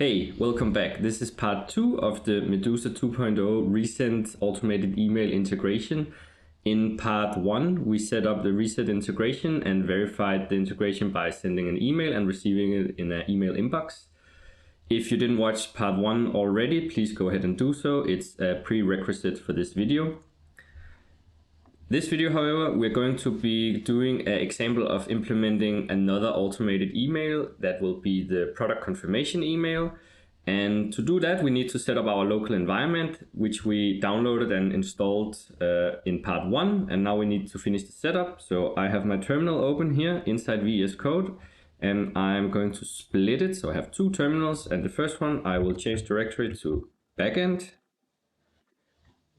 Hey, welcome back. This is part 2 of the Medusa 2.0 Resend automated email integration. In part 1, we set up the Resend integration and verified the integration by sending an email and receiving it in an email inbox. If you didn't watch part 1 already, please go ahead and do so. It's a prerequisite for this video. This video, however, we're going to be doing an example of implementing another automated email that will be the product confirmation email. And to do that, we need to set up our local environment, which we downloaded and installed in part 1. And now we need to finish the setup. So I have my terminal open here inside VS Code, and I'm going to split it. So I have two terminals, and the first one I will change directory to backend.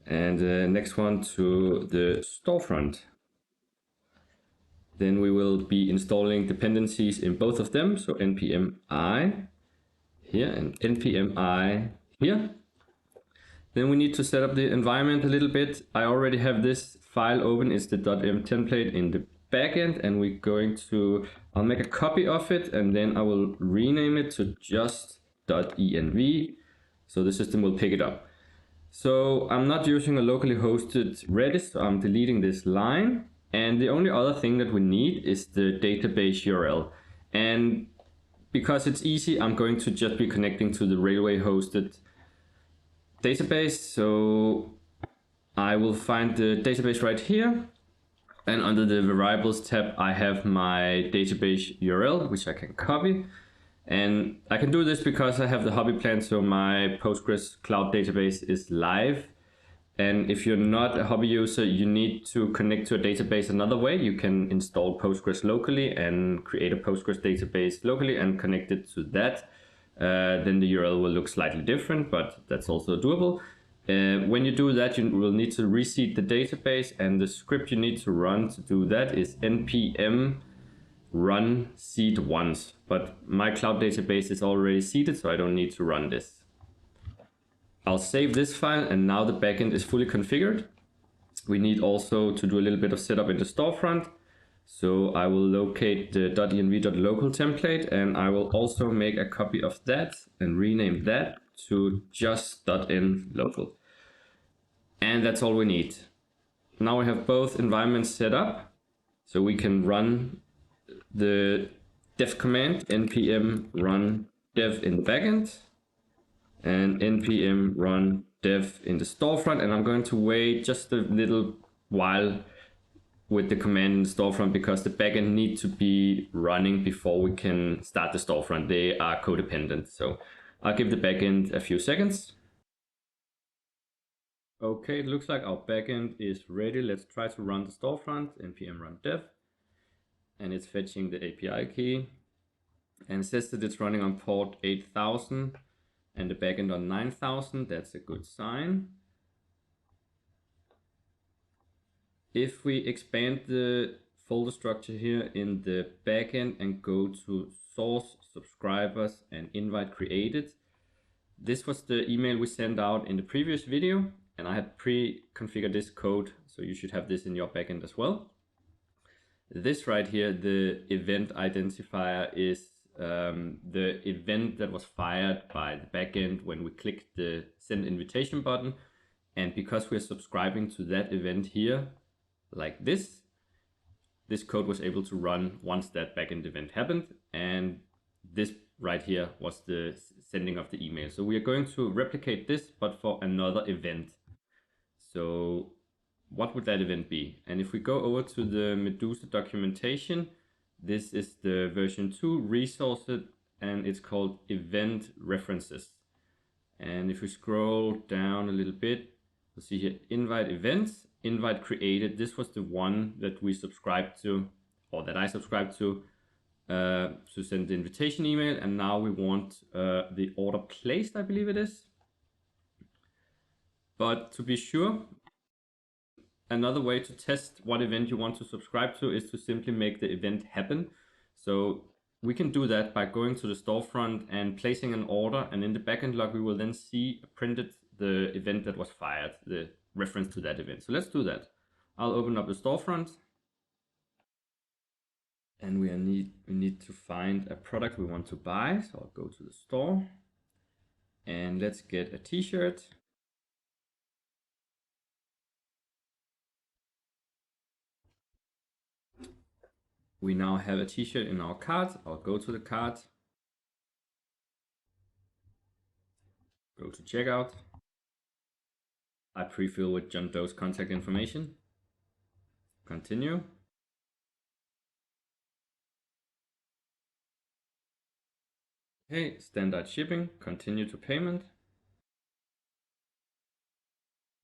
And the next one to the storefront. Then we will be installing dependencies in both of them. So npm I here and npm I here. Then we need to set up the environment a little bit. I already have this file open. It's the .m template in the backend, and we're going to, I'll make a copy of it, and then I will rename it to just .env. So the system will pick it up. So I'm not using a locally hosted Redis, so I'm deleting this line. And the only other thing that we need is the database URL. And because it's easy, I'm going to just be connecting to the railway hosted database. So I will find the database right here. And under the variables tab, I have my database URL, which I can copy. And I can do this because I have the hobby plan, so my Postgres cloud database is live. And if you're not a hobby user, you need to connect to a database another way. You can install Postgres locally and create a Postgres database locally and connect it to that. Then the URL will look slightly different, but that's also doable. When you do that, you will need to reseed the database, and the script you need to run to do that is npm run seed once, but my cloud database is already seeded, so I don't need to run this. I'll save this file, and now the backend is fully configured. We need also to do a little bit of setup in the storefront. So I will locate the .env.local template, and I will also make a copy of that and rename that to just .env.local. And that's all we need. Now we have both environments set up, so we can run the dev command npm run dev in the backend and npm run dev in the storefront. And I'm going to wait just a little while with the command in the storefront because the backend needs to be running before we can start the storefront. They are codependent. So I'll give the backend a few seconds. Okay, it looks like our backend is ready. Let's try to run the storefront, npm run dev. And it's fetching the API key, and it says that it's running on port 8000 and the backend on 9000. That's a good sign. If we expand the folder structure here in the backend and go to source, subscribers, and invite created, this was the email we sent out in the previous video, and I had pre-configured this code, so you should have this in your backend as well. This right here, the event identifier, is the event that was fired by the backend when we clicked the send invitation button. And because we're subscribing to that event here, like this code was able to run once that backend event happened. And this right here was the sending of the email. So we are going to replicate this, but for another event. So what would that event be? And if we go over to the Medusa documentation, this is the version 2 resourced, and it's called event references. And if we scroll down a little bit, we'll see here invite events, invite created. This was the one that we subscribed to, or that I subscribed to send the invitation email. And now we want the order placed, I believe it is. But to be sure, another way to test what event you want to subscribe to is to simply make the event happen. So we can do that by going to the storefront and placing an order, and in the backend log we will then see printed the event that was fired, the reference to that event. So let's do that. I'll open up the storefront, and we need to find a product we want to buy. So I'll go to the store, And let's get a t-shirt. We now have a t-shirt in our cart. I'll go to the cart, go to checkout. I pre-fill with John Doe's contact information. Continue. Okay, standard shipping, continue to payment.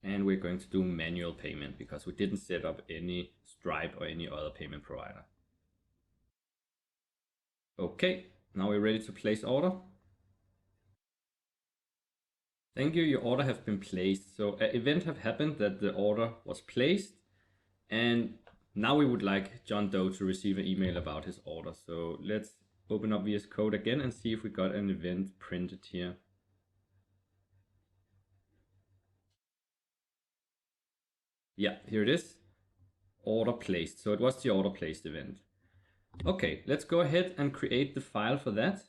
And we're going to do manual payment because we didn't set up any Stripe or any other payment provider. Okay, now we're ready to place order. Thank you, your order has been placed. So an event have happened that the order was placed, and now we would like John Doe to receive an email about his order. So let's open up VS Code again and see if we got an event printed here. Yeah, here it is. Order placed. So it was the order placed event. Okay, let's go ahead and create the file for that.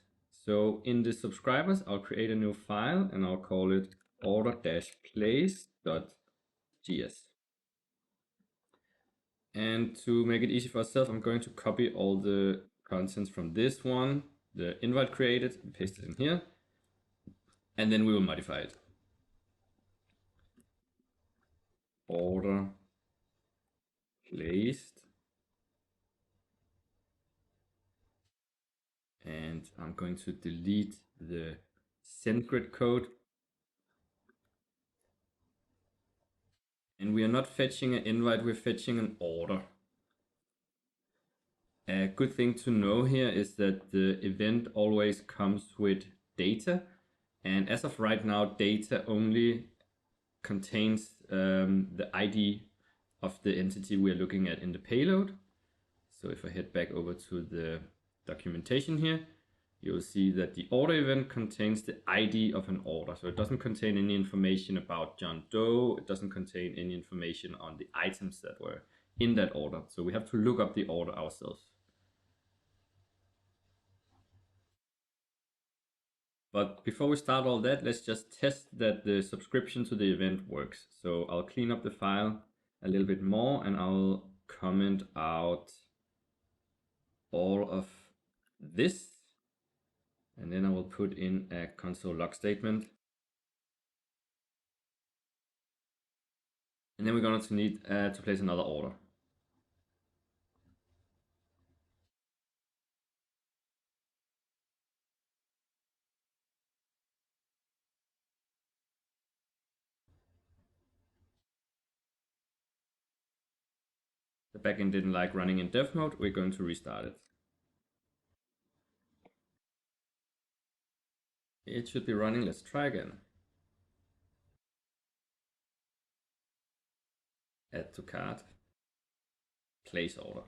So in the subscribers, I'll create a new file and I'll call it order-placed.js. And to make it easy for ourselves, I'm going to copy all the contents from this one, the invite created, and paste it in here. And then we will modify it. Order placed. And I'm going to delete the SendGrid code. And we are not fetching an invite, we're fetching an order. A good thing to know here is that the event always comes with data. And as of right now, data only contains the ID of the entity we're looking at in the payload. So if I head back over to the documentation here, you'll see that the order event contains the ID of an order. So it doesn't contain any information about John Doe. It doesn't contain any information on the items that were in that order. So we have to look up the order ourselves. But before we start all that, let's just test that the subscription to the event works. So I'll clean up the file a little bit more and I'll comment out all of this. And then I will put in a console log statement. And then we're going to need to place another order. The backend didn't like running in dev mode. We're going to restart it. It should be running. Let's try again. Add to cart. Place order.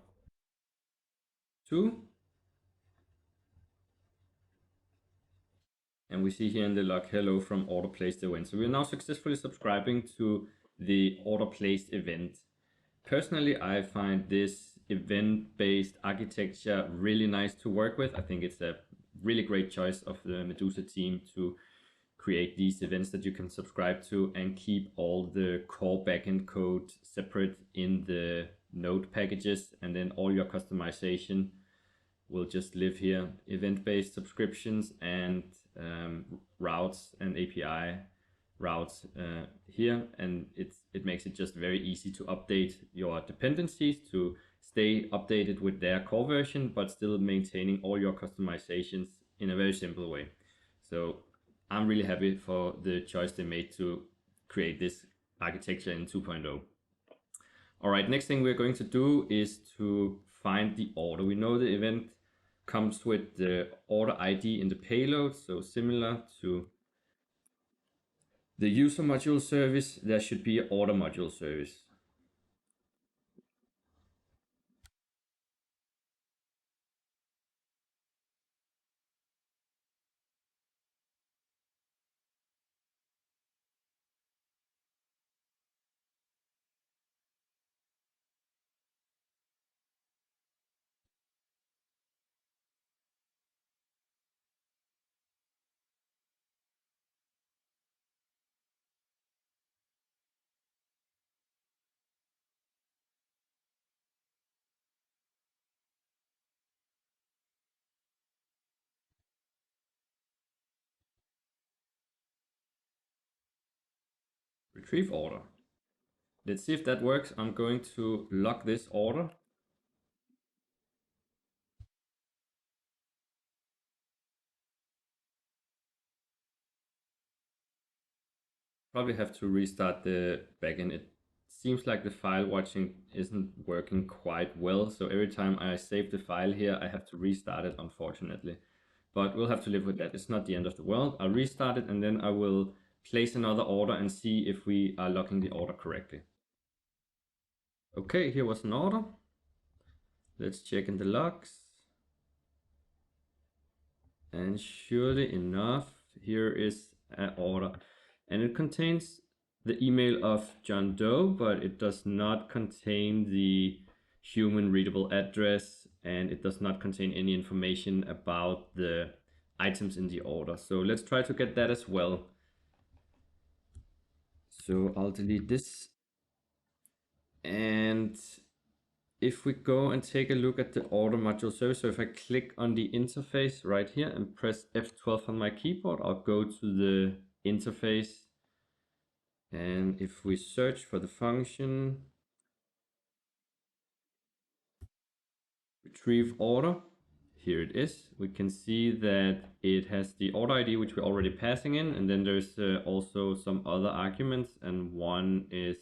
2. And we see here in the log, hello from order placed event. So we're now successfully subscribing to the order placed event. Personally, I find this event-based architecture really nice to work with. I think it's a really great choice of the Medusa team to create these events that you can subscribe to and keep all the core backend code separate in the node packages, and then all your customization will just live here. Event-based subscriptions and routes and API routes here, and it makes it just very easy to update your dependencies to stay updated with their core version, but still maintaining all your customizations in a very simple way. So I'm really happy for the choice they made to create this architecture in 2.0. All right, next thing we're going to do is to find the order. We know the event comes with the order ID in the payload, so similar to the user module service, there should be an order module service. retrieve order. Let's see if that works. I'm going to lock this order. Probably have to restart the backend. It seems like the file watching isn't working quite well. So every time I save the file here, I have to restart it, unfortunately. But we'll have to live with that. It's not the end of the world. I'll restart it and then I will place another order and see if we are locking the order correctly. Okay, here was an order. Let's check in the logs. And surely enough, here is an order. And it contains the email of John Doe, but it does not contain the human readable address, and it does not contain any information about the items in the order. So let's try to get that as well. So I'll delete this. And if we go and take a look at the order module service, so if I click on the interface right here and press F12 on my keyboard, I'll go to the interface. And if we search for the function retrieve order, here it is. We can see that it has the order ID, which we're already passing in. And then there's also some other arguments. And one is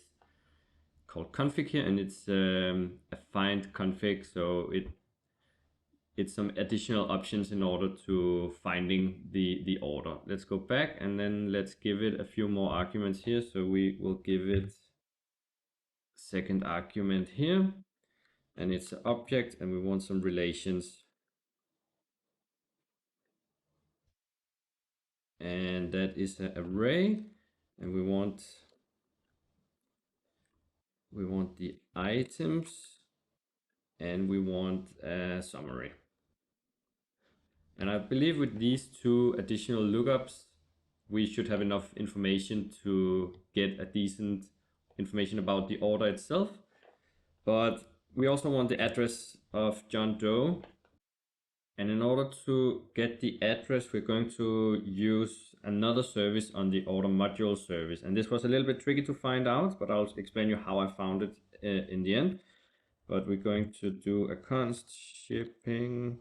called config here, and it's a find config. So it's some additional options in order to finding the order. Let's go back and then let's give it a few more arguments here. So we will give it second argument here, and it's an object and we want some relations. And that is an array, and we want the items and we want a summary. And I believe with these two additional lookups, we should have enough information to get a decent information about the order itself. But we also want the address of John Doe. And in order to get the address, we're going to use another service on the order module service. And this was a little bit tricky to find out, but I'll explain you how I found it in the end. But we're going to do a const shipping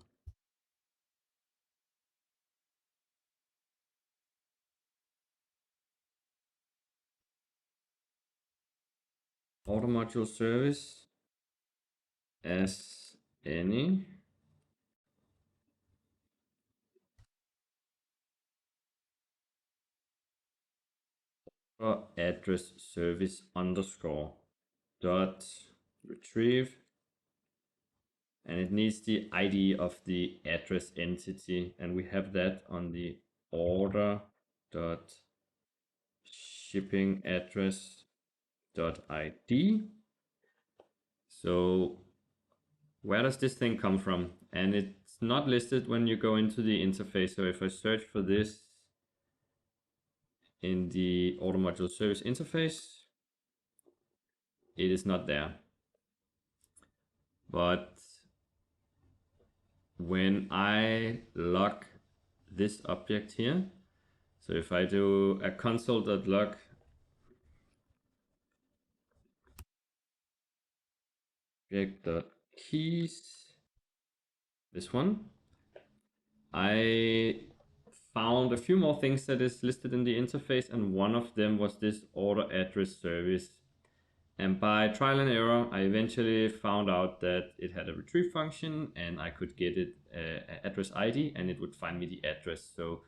order module service as any address service underscore dot retrieve, and it needs the ID of the address entity, and we have that on the order dot shipping address dot ID. So where does this thing come from? And it's not listed when you go into the interface. So if I search for this in the order module service interface, it is not there. But when I lock this object here, so if I do a console.log object.keys, this one, I found a few more things that is listed in the interface, and one of them was this order address service. And by trial and error, I eventually found out that it had a retrieve function, and I could get it address ID, and it would find me the address. So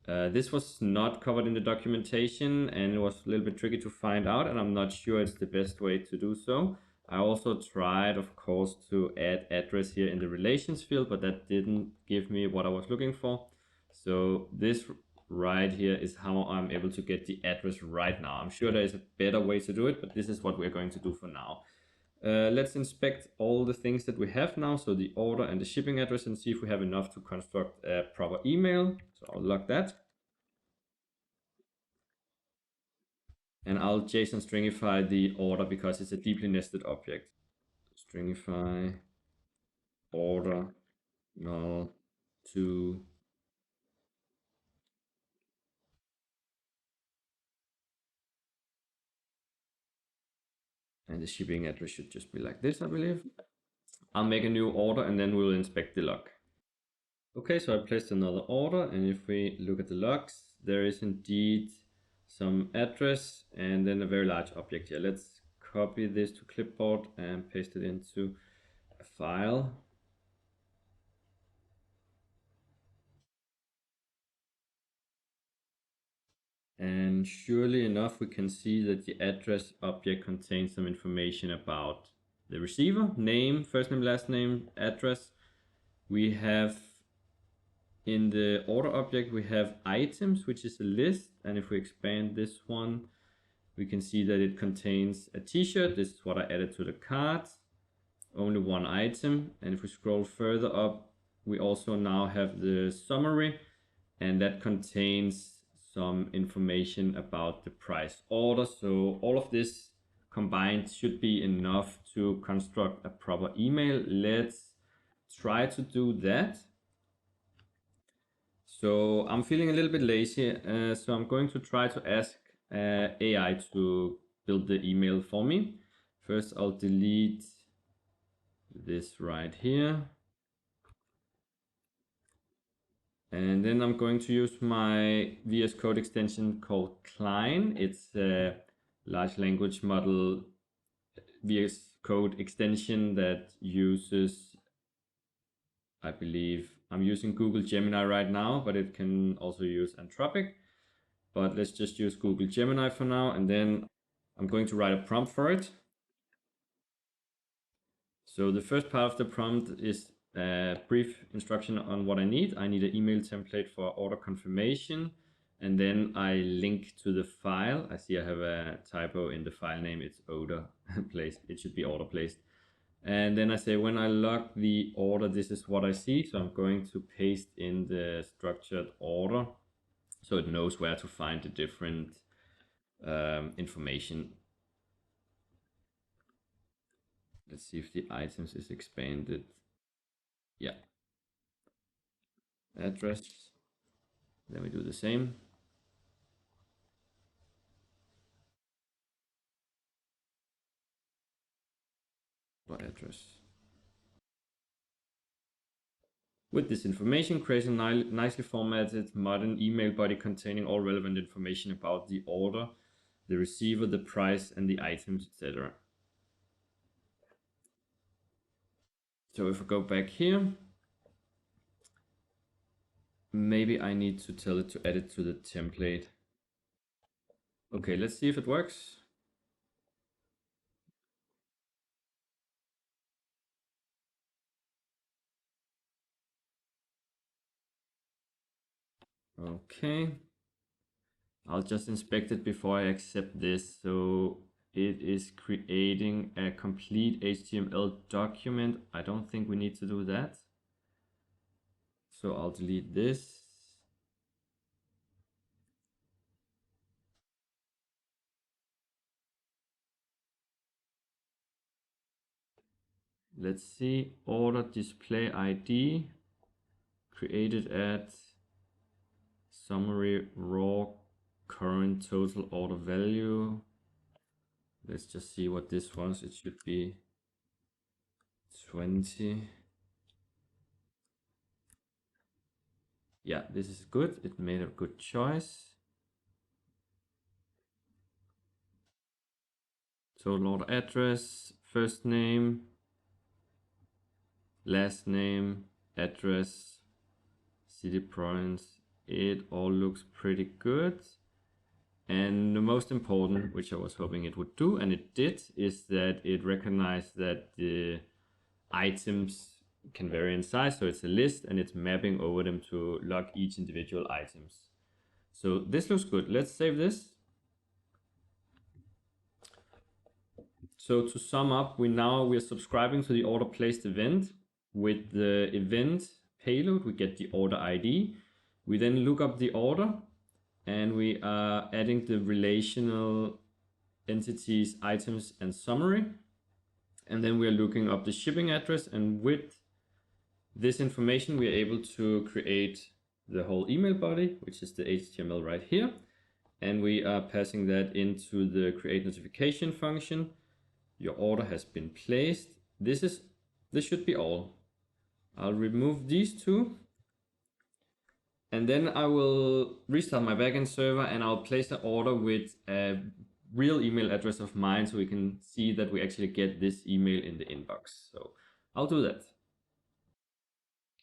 this was not covered in the documentation, and it was a little bit tricky to find out, and I'm not sure it's the best way to do so. I also tried, of course, to add address here in the relations field, but that didn't give me what I was looking for. So this right here is how I'm able to get the address right now. I'm sure there is a better way to do it, but this is what we're going to do for now. Let's inspect all the things that we have now, so the order and the shipping address, and see if we have enough to construct a proper email. So I'll log that. And I'll JSON stringify the order because it's a deeply nested object. Stringify order null to And the shipping address should just be like this, I believe. I'll make a new order and then we'll inspect the log. Okay, so I placed another order, and if we look at the logs, there is indeed some address and then a very large object here. Let's copy this to clipboard and paste it into a file. And surely enough, we can see that the address object contains some information about the receiver, name, first name, last name, address. We have in the order object, we have items, which is a list. And if we expand this one, we can see that it contains a t-shirt. This is what I added to the cart. Only one item. And if we scroll further up, we also now have the summary, and that contains some information about the price order. So all of this combined should be enough to construct a proper email. Let's try to do that. So I'm feeling a little bit lazy, so I'm going to try to ask AI to build the email for me. First, I'll delete this right here. And then I'm going to use my VS Code extension called Klein. It's a large language model VS Code extension that uses, I believe, I'm using Google Gemini right now, but it can also use Anthropic. But let's just use Google Gemini for now. And then I'm going to write a prompt for it. So the first part of the prompt is a brief instruction on what I need. I need an email template for order confirmation. And then I link to the file. I see I have a typo in the file name. It's order.placed. It should be order.placed. And then I say, when I log the order, this is what I see. So I'm going to paste in the structured order so it knows where to find the different information. Let's see if the items is expanded. Yeah. Address. Then we do the same. What address? With this information, create a nicely formatted modern email body containing all relevant information about the order, the receiver, the price, and the items, etc. So if I go back here, maybe I need to tell it to add it to the template. Okay, let's see if it works. Okay. I'll just inspect it before I accept this. So it is creating a complete HTML document. I don't think we need to do that. So I'll delete this. Let's see, order display ID created at summary raw current total order value. Let's just see what this was. It should be 20. Yeah, this is good. It made a good choice. Total order address, first name, last name, address, city, province. It all looks pretty good. And the most important, which I was hoping it would do, and it did, is that it recognized that the items can vary in size. So it's a list and it's mapping over them to log each individual items. So this looks good. Let's save this. So to sum up, we're subscribing to the order placed event. With the event payload, we get the order ID. We then look up the order, and we are adding the relational entities, items, and summary. And then we're looking up the shipping address, and with this information, we are able to create the whole email body, which is the HTML right here. And we are passing that into the create notification function. your order has been placed. This should be all. I'll remove these two. And then I will restart my backend server and I'll place an order with a real email address of mine so we can see that we actually get this email in the inbox. So I'll do that.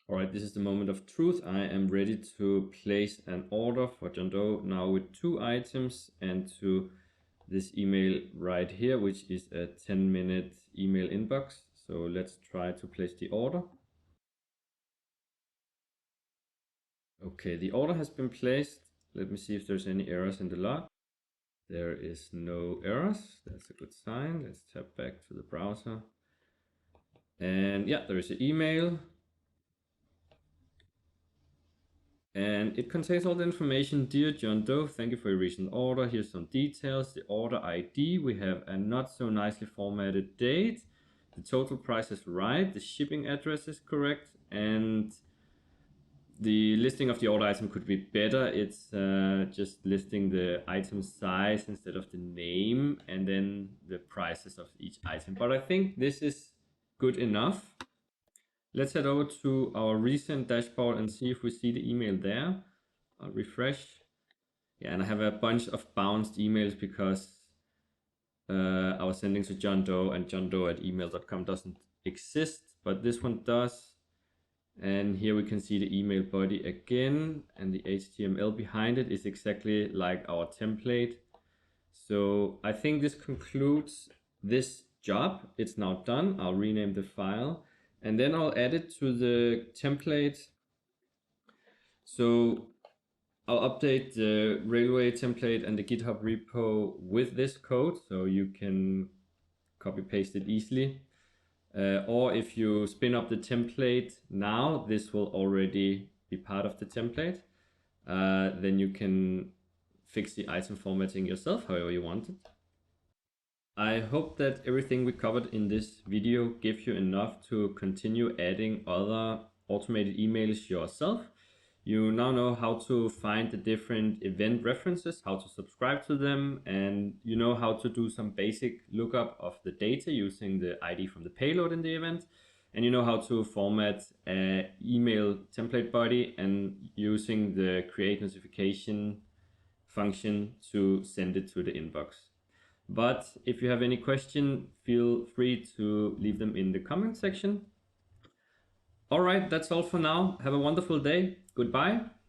All right, this is the moment of truth. I am ready to place an order for John Doe now with 2 items and to this email right here, which is a 10-minute email inbox. So let's try to place the order. Okay, the order has been placed. Let me see if there's any errors in the log. There is no errors. That's a good sign. Let's tap back to the browser. And yeah, there is an email. And it contains all the information. Dear John Doe, thank you for your recent order. Here's some details. The order ID. We have a not so nicely formatted date. The total price is right. The shipping address is correct. And the listing of the order item could be better. It's just listing the item size instead of the name and then the prices of each item. But I think this is good enough. Let's head over to our Resend dashboard and see if we see the email there. I'll refresh. Yeah, and I have a bunch of bounced emails because I was sending to John Doe and John Doe at email.com doesn't exist, but this one does. And here we can see the email body again, and the HTML behind it is exactly like our template. So I think this concludes this job. It's now done. I'll rename the file and then I'll add it to the template. So I'll update the railway template and the GitHub repo with this code so you can copy paste it easily. Or if you spin up the template now, this will already be part of the template. Then you can fix the item formatting yourself, however you want it. I hope that everything we covered in this video gives you enough to continue adding other automated emails yourself. You now know how to find the different event references, how to subscribe to them, and you know how to do some basic lookup of the data using the ID from the payload in the event. And you know how to format an email template body and using the create notification function to send it to the inbox. But if you have any question, feel free to leave them in the comment section. All right, that's all for now. Have a wonderful day. Goodbye.